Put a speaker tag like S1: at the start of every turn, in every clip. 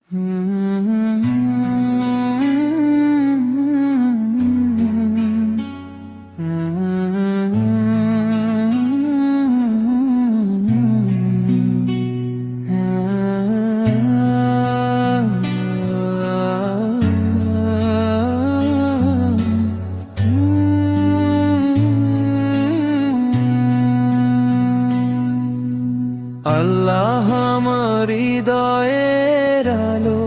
S1: আল্লাহ আমার হৃদয়ের আলো,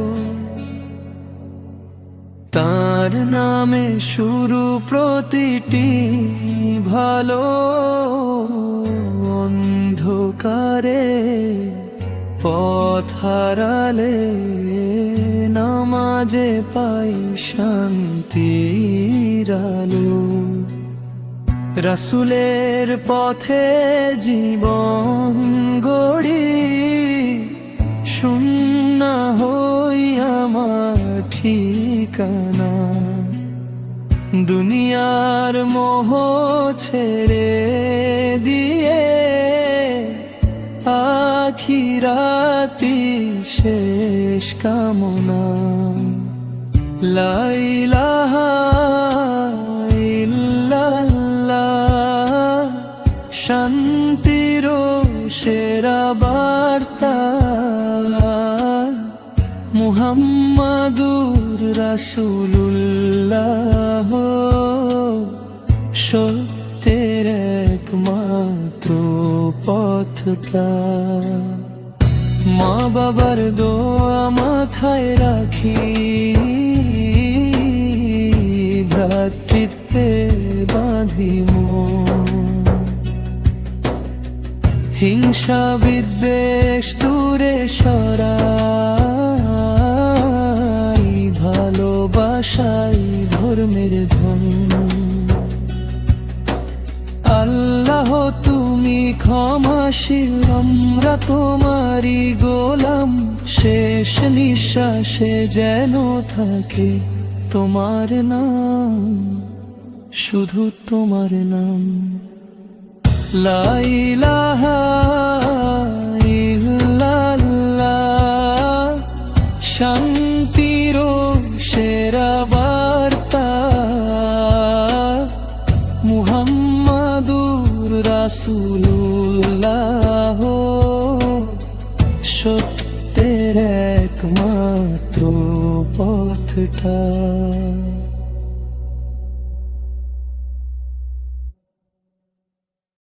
S1: তার নামে শুরু প্রতিটি ভালো। অন্ধকারে পথ হারালে নামাজে পাই শান্তির আলো। রাসূলের পথে জীবন গড়ি, শূন্য হই আমার ঠিকানা। দুনিয়ার মোহ ছেড়ে দিয়ে আখিরাতি শেষ কামনা। লা ইলাহা ইল্লাল্লাহ, শান্তির সেরা বার্তা। মুহাম্মাদুর রাসূলুল্লাহ, সত্যের একমাত্র পথটা। মা বাবার দোয়া মাথায় রাখি, ভ্রাতৃত্বে বাঁধি মন। হিংসা বিদ্বেষ দূরে সরাই, ভালোবাসাই ধর্মের ধন। আল্লাহ তুমি ক্ষমাশীল, আমরা তোমারই গোলাম। শেষ নিঃশ্বাসে যেন থাকে তোমার নাম, শুধু তোমার নাম। লা ইলাহা ইল্লাল্লাহ, শান্তির সেরা বার্তা। মুহাম্মাদুর রাসূলুল্লাহ, সত্যের একমাত্র পথটা।